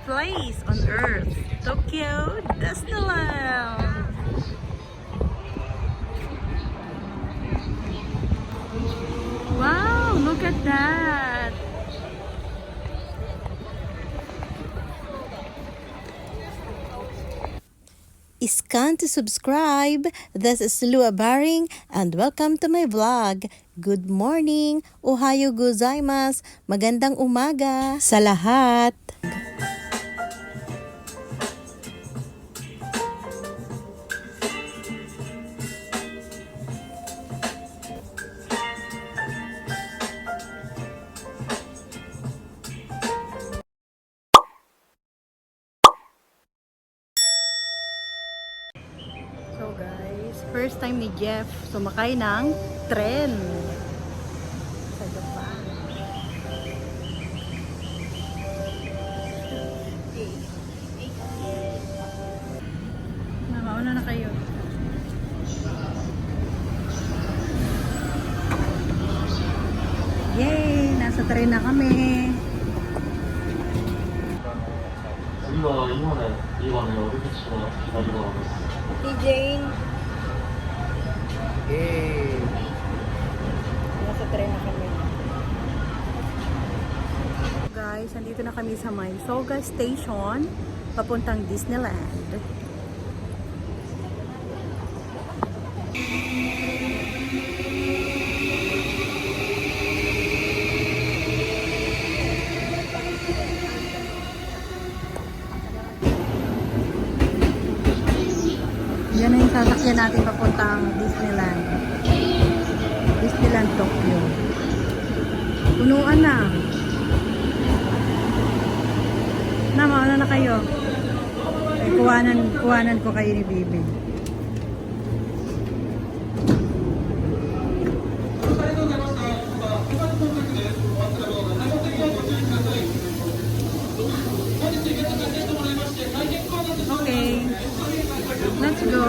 place on earth, Tokyo Disneyland. Wow, look at that. Scan to subscribe. This is Lua Baring and welcome to my vlog. Good morning. Ohayo gozaimasu. Magandang umaga sa lahat. So guys, first time ni Jeff sumakay ng tren sa Japan. Nakauna na kayo. Yay! Nasa tren na kami. 今の寄り口の左側です。 Hey Jane! Nasa tren na kami. Guys, andito na kami sa may Soga Station papuntang Disneyland. Yan na yung sasakyan natin papuntang Disneyland. Disneyland Tokyo. Punuan na. Mauna na kayo. Ay, kuwanan ko kayo ni Bibi. Okay. Let's go.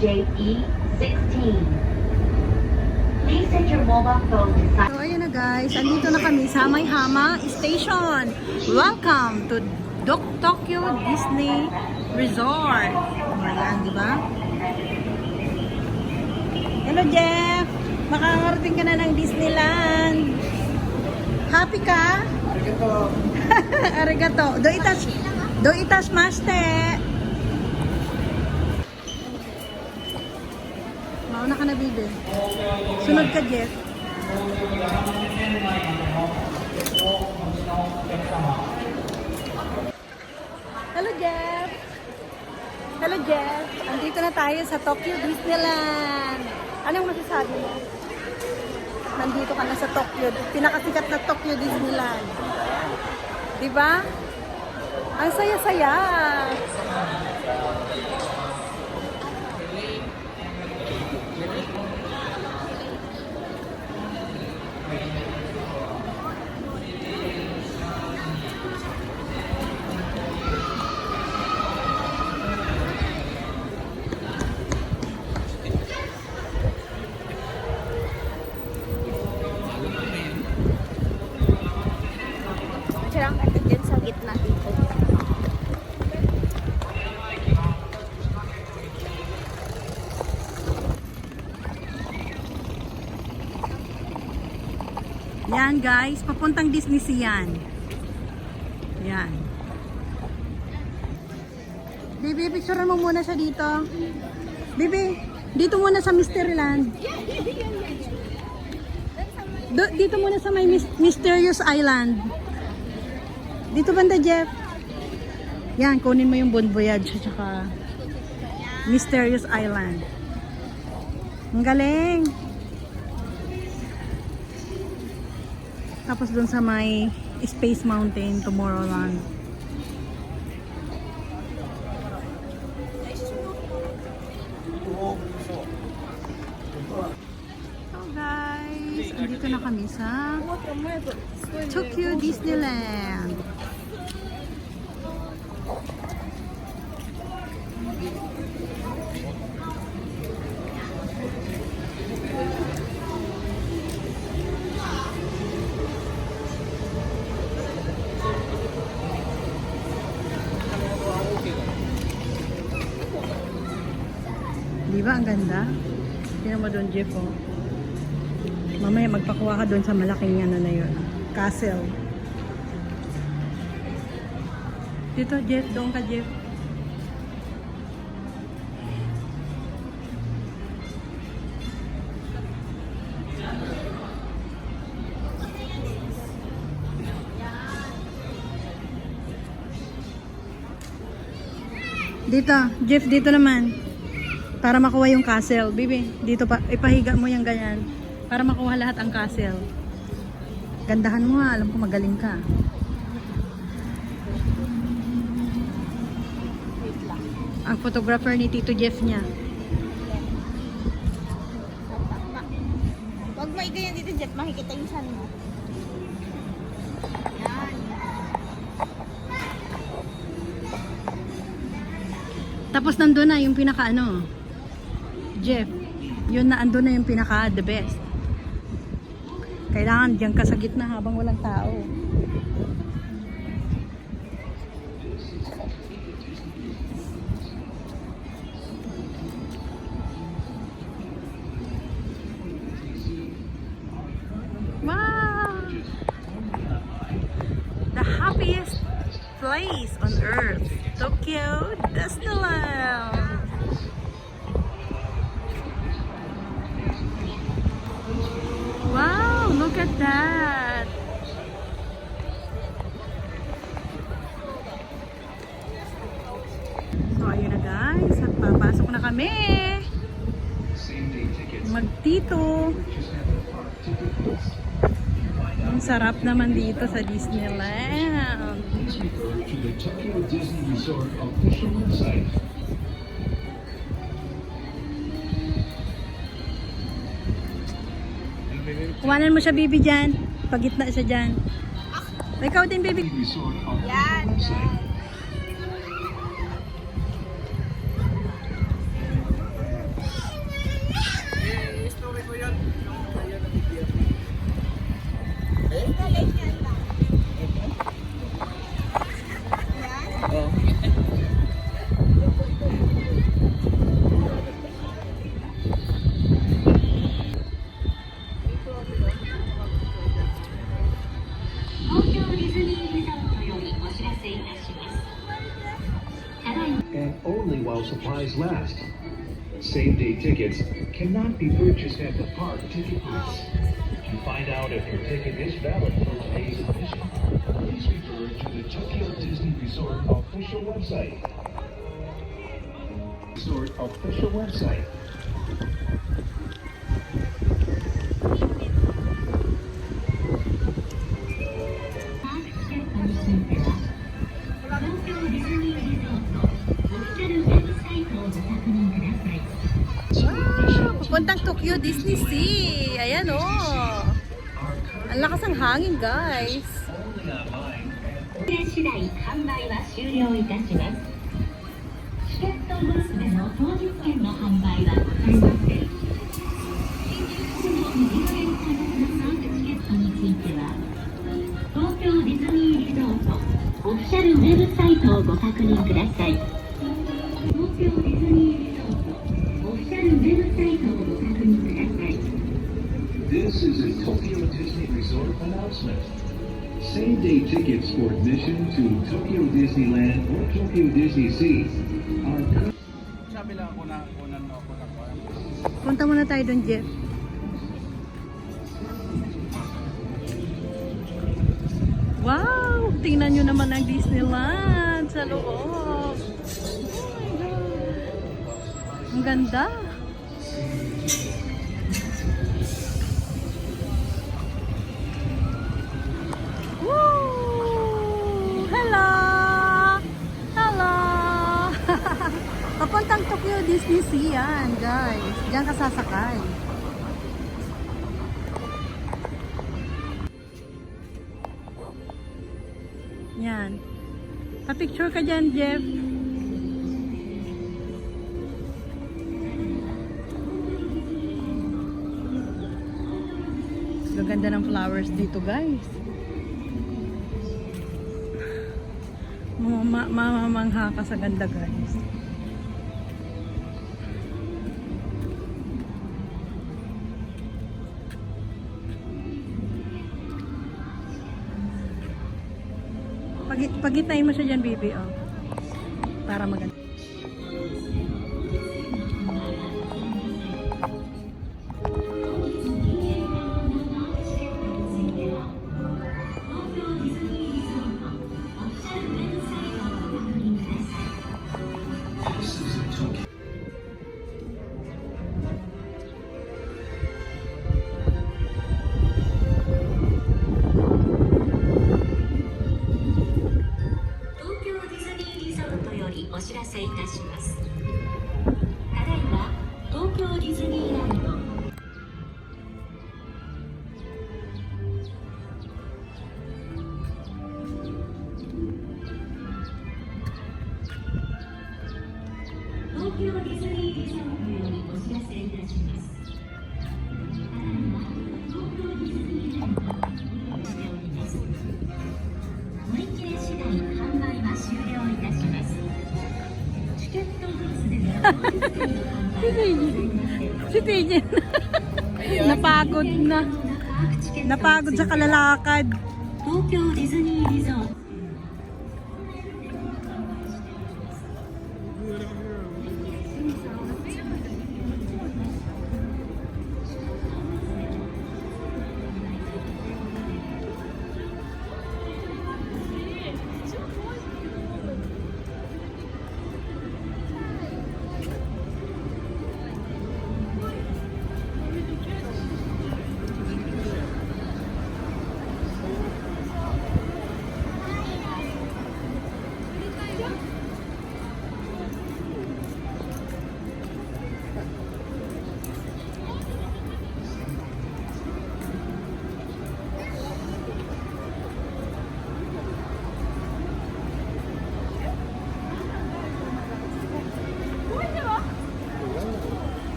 JE16. Please set your mobile phone to silent. So ayan na guys, andito na kami sa Maihama Station. Welcome to Tokyo Disney Resort. Ayan, di ba? Hello Jeff! Makakarating ka na ng Disneyland. Happy ka? Arigato. Arigato. Do itas maste. Mauna ka na, Bibi. Sunod ka, Jeff. Hello, Jeff. Hello, Jeff. Andito na tayo sa Tokyo Disneyland. Anong masasabi mo? Nandito ka na sa Tokyo. Pinakasikat na Tokyo Disneyland. Diba? Ang saya-saya. Sirang natin dyan sa gitna dito. Yan guys, papuntang Disney Sea yan. Yan. Bibi, picturean mo muna siya dito. Bibi, dito muna sa Mysteryland. Dito muna sa may Mysterious Island. Dito banda, Jeff. Yan, kunin mo yung Bon Voyage at saka Mysterious Island. Ang galing. Tapos dun sa may Space Mountain, Tomorrowland. So guys, andito na kami sa Tokyo Disneyland. Di ba ang ganda? Tingnan mo doon, Jeff, oh. Mamaya magpakuha ka doon sa malaking ano na yun. Castle. Dito, Jeff. Doon ka, Jeff. Dito, Jeff, dito naman. Para makuha yung castle. Bibi, dito pa, ipahiga mo yung ganyan. Para makuha lahat ang castle. Gandahan mo ha, alam ko magaling ka. Ang photographer ni Tito Jeff niya. Huwag mo igayan dito, Jet. Makikita yung sun mo. Yan. Tapos nandun na yung pinaka ano, Jeff, yun na andun na yung pinaka the best. Kailangan diyan ka sa gitna habang walang tao. Wow! The happiest place on earth, Tokyo Disneyland. Wow, look at that. So ayun na guys, at papasok na kami. Magtito. Ang sarap naman dito sa Disneyland. To the Tokyo Disney Resort official website. Kuhanan mo siya, baby, dyan. Pagitna siya dyan. Ikaw din, baby. Resort official Yan. website. And only while supplies last. Same-day tickets cannot be purchased at the park ticket booths. To find out if your ticket is valid for today's admission, please refer to the Tokyo Disney Resort official website. Resort official website. Pupuntang Tokyo Disney Sea. Ayan, oh. Ang lakas ng hangin, guys. 次第販売は終了いたします。チケットブースでの当日券の販売はございません。すでに入園可能なサービスチケットについては、東京ディズニーリゾートオフィシャルウェブサイトをご確認ください。東京ディズニーリゾートオフィシャルウェブサイトをご確認ください。This is a Tokyo Disney Resort announcement. Same-day tickets for admission to Tokyo Disneyland or Tokyo Disney Sea are currently Punta muna tayo doon, Jeff. Wow! Tingnan nyo naman ang Disneyland sa loob. Oh my God. Ang ganda. Woo! Hello! Hello! Papuntang Tokyo Disney Sea yan, guys. Diyan ka sasakay. Yan. Pa-picture ka dyan, Jeff. Gaganda ng flowers dito, guys. Mamamangha ka sa ganda, guys. Pagitnain mo siya dyan, baby, oh. Para maganda. Si Tijen. Napagod na. Napagod sa kalalakad. Tokyo Disney Resort.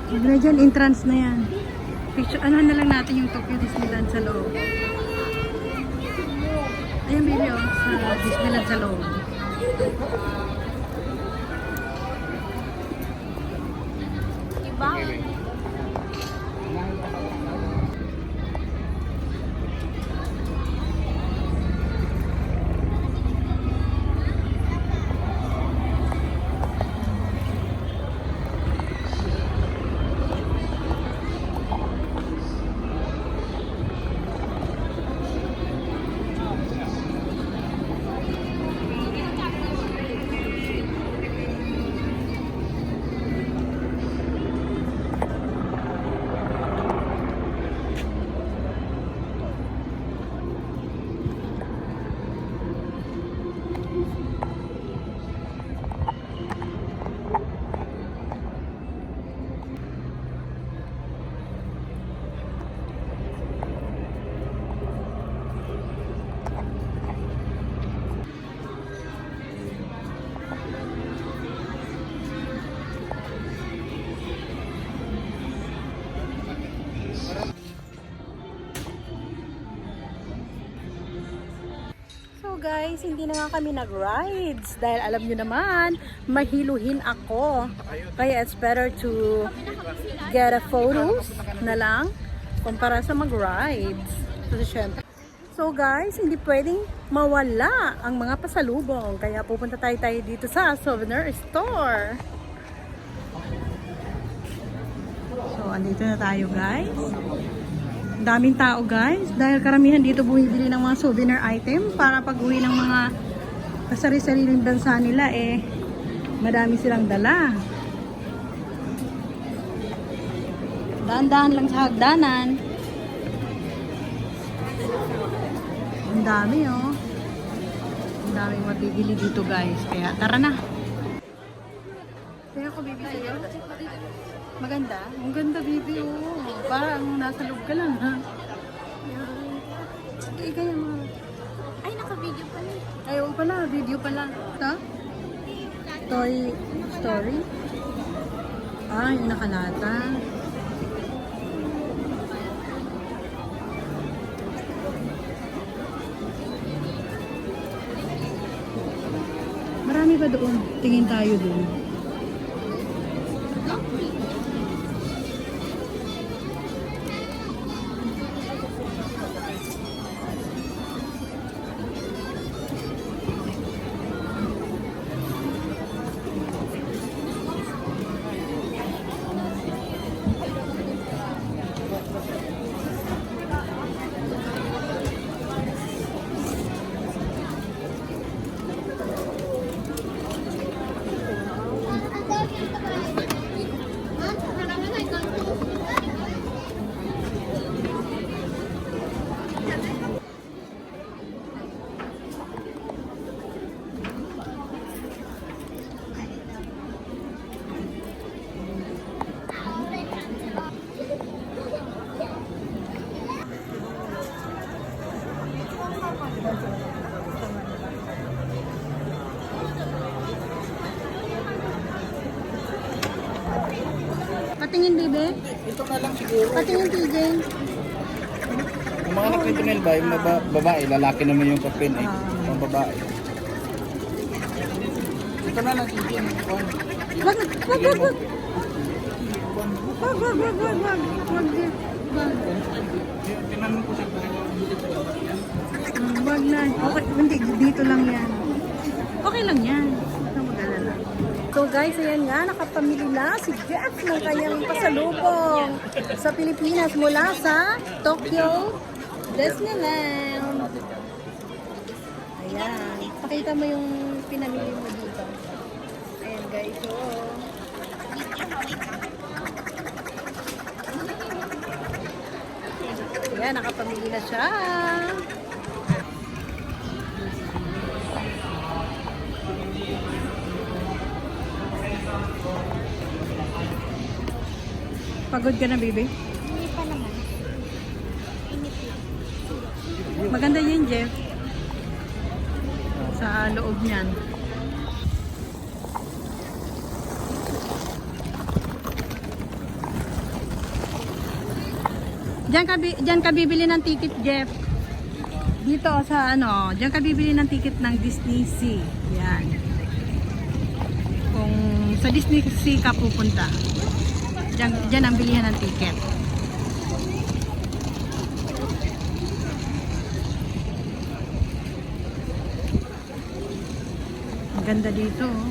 Huwag na dyan, entrance na yan. Picture, ano na lang natin yung Tokyo Disneyland sa loob. Ayan, baby, oh, sa Disneyland sa loob. Iba. Guys, hindi na nga kami nag-rides dahil alam nyo naman, mahiluhin ako. Kaya it's better to get a photos na lang kumpara sa mag-rides. So guys, hindi pwedeng mawala ang mga pasalubong. Kaya pupunta tayo dito sa souvenir store. So, andito na tayo, guys. Daming tao, guys, dahil karamihan dito bumibili ng mga souvenir item para pag-uwi ng mga kasari-sariling bansa nila, eh madami silang dala. Daan-daan lang sa hagdanan. Ang dami, oh. Ang daming mabibili dito, guys. Kaya tara na. Kaya ako bibili sa'yo. Maganda? Ang ganda, baby, oh. Parang nasa loob ka lang, ha? Yan. Ganyan mga. Ay, naka-video pala. Ay, oo pala. Video pala. Ito? Toy Story? Ah, yung nakalata. Marami ba doon? Tingin tayo doon. Patingin, bebe. Ito na lang siguro. Patingin, TJ. Yung mga nakitinil ba, yung babae, lalaki naman yung kapin eh. Yung babae. Ito na lang siguro. Wag, wag, wag, wag. Wag, wag, wag, wag, wag. Wag, wag. Tinanong ko sa Wag na. Okay, hindi, dito lang yan. Okay lang yan. Huwag mag-alala. So guys, ayan nga, nakapamili na si Jeff ng kanyang pasalubong sa Pilipinas mula sa Tokyo Disneyland. Ayan. Pakita mo yung pinamili mo dito. Ayan guys, so... Ayan, nakapamili na siya. Pagod ka na, baby? Hindi pa naman. Maganda yun, Jeff. Sa loob niyan. Diyan ka bibili ng ticket, Jeff. Dito sa ano, diyan ka bibili ng ticket ng Disney Sea. Yan. Kung sa Disney Sea ka pupunta, diyan ang bilihan ng ticket. Ang ganda dito. Oh.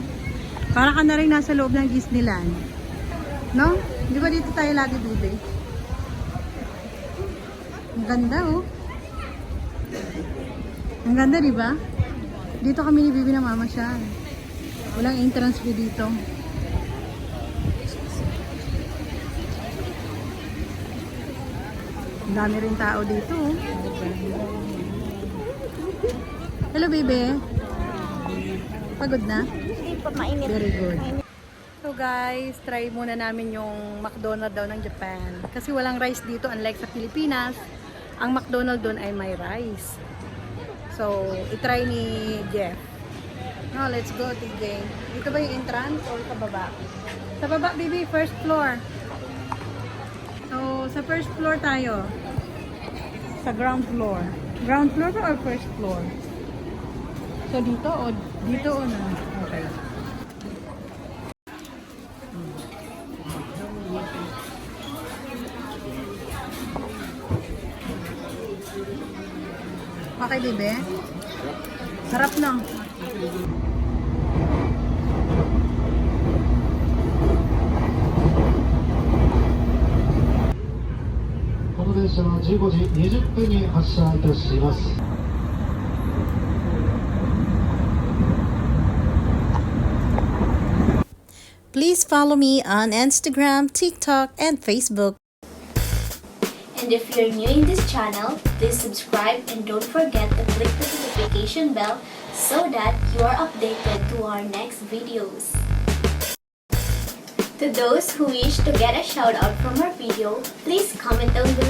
Para ka na rin nasa loob ng Disneyland. No? Di ba dito tayo lagi bibili? Ang ganda oh. Ang ganda, di ba? Dito kami ni Bibi na mamasyal. Walang entrance fee dito. Ang dami rin tao dito. Oh. Hello, Bibi. Pagod na? Hindi pa mainit. Very good. So guys, try muna namin yung McDonald's daw ng Japan. Kasi walang rice dito, unlike sa Pilipinas. Ang McDonald's doon ay may rice. So, itry ni Jeff. No, let's go, TJ. Dito ba yung entrance or sa baba? Sa baba, baby, first floor. So, sa first floor tayo. Sa ground floor. Ground floor ba or first floor? So, dito o dito o na? Okay. Okay, bebe. Sarap na. Please follow me on Instagram, TikTok, and Facebook. And if you're new in this channel, please subscribe and don't forget to click the notification bell so that you are updated to our next videos. To those who wish to get a shout out from our video, please comment down below.